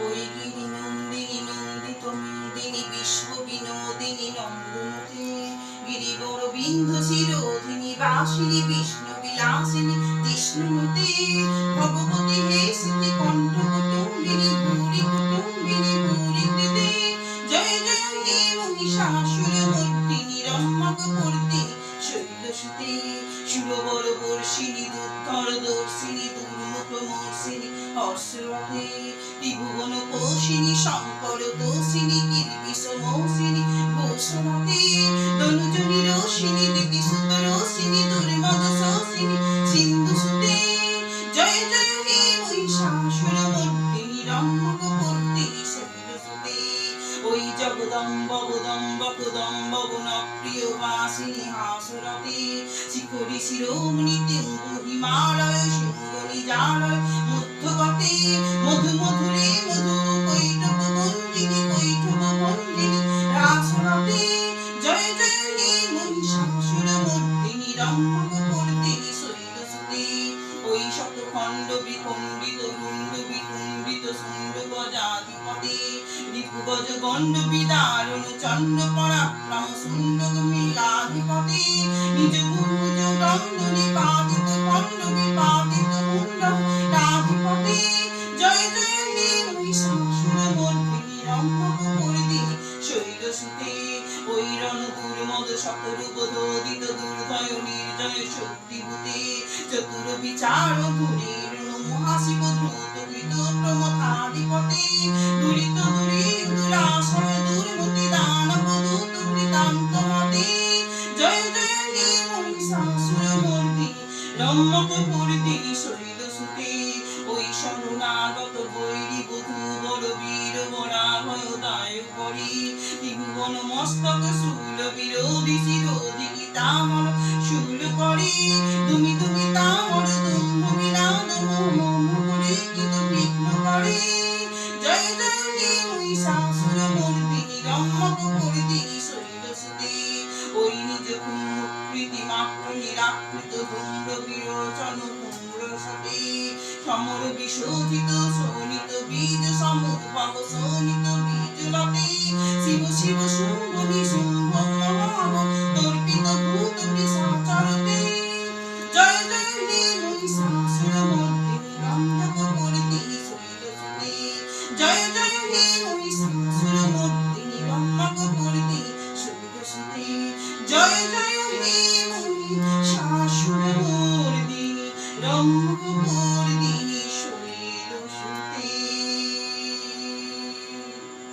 ওই গিরি নন্দিনী নন্দিত মেদিনী বিশ্ব বিনোদিনী নন্দনতে গিরিবর বিন্ধ শিরোধিনী বাসিনী বিষ্ণু বিলাসিনী জিষ্ণুতে ভগবতী হে স্মৃতি কণ্ঠ কুটুম্বিনী ভূরি কুটুম্বিনী ভূরি কৃতে জয় জয় হে মহিষাসুর মর্দিনী রম্যকর্দিনী শৈলসুতে সুরবর বর্ষিণী দুর্ধর দর্শিনী দুর্মুখ মর্ষিনী হর্ষরথে ত্রিভুবন কোশিনী শঙ্কর দোষিনী কিলবিষ মৌসিনী ঘোষরথে তনুজনী রোষিনী দিতিসুত রোষিনী দুর্মদ শোষিনী সিন্ধুসুতে জয় জয় হে মহিষাসুর মর্দিনী রম্যকর্দিনী শৈলসুতে ওই জগদম্ব বদম্ব কুদম্ব গুণপ্রিয় বাসিনী হাসরতে শিখরি শিরোমণি তেঙ্গু হিমালয় সিংহনি জালয় মধ্যগতে মধু মধুরে মধু কৈটব ভঞ্জিনী রাসরতে জয় জয় হে মহিষাসুর মর্দিনী রম্যকর্দিনী শৈলসুতে ওই শতখণ্ড বিখণ্ডিত গুণ্ড বিকুণ্ডিত শুণ্ড গজাধিপতে রিপুগজ গণ্ড বিদারণ চণ্ড পরাক্রম শুণ্ড গম্ভীরাধিপতে নিজ ভুজ দণ্ড নিপাতিত খণ্ড বিপাতিত মুণ্ড রাধিপতে জয় জয় হে মহিষাসুর মর্দিনী রম্যকর্দিনী শৈলসুতে ওই রণ দুর্মদ শতরূপ দোদিত দুর্ধয় নির্জয় শক্তিভূতে চতুর বিচার ধুরীর মহাশিব দ্রুত কৃত প্রমথাধিপতে দুরিত দুরি দুরাশয় দুর্মতি দানব দূত কৃতান্ত মতে জয় জয় হে মহিষাসুর মর্দিনী রম্যকর্দিনী শৈলসুতে ওই শরণাগত বৈরী বধূ বড় বীর বরাভয় দায় করি ত্রিভুবন মস্তক শূল বিরোধী শিরোধী গীতামর শূল করে তুমি তুমি তামর দুম্ভ বিলাদ মোহ করে কৃত বিঘ্ন করে জয় জয় হে মহিষাসুর মর্দিনী রম্যকর্দিনী শৈলসুতে ওই নিজ কুমুকৃতি মাত্র নিরাকৃত ধূম্র বিরোচন কুম্রসতে সমর বিশোধিত শোণিত বীজ সমুদ্ভব শোণিত বীজ লতে শিব শিব শুম্ভ নিশুম্ভ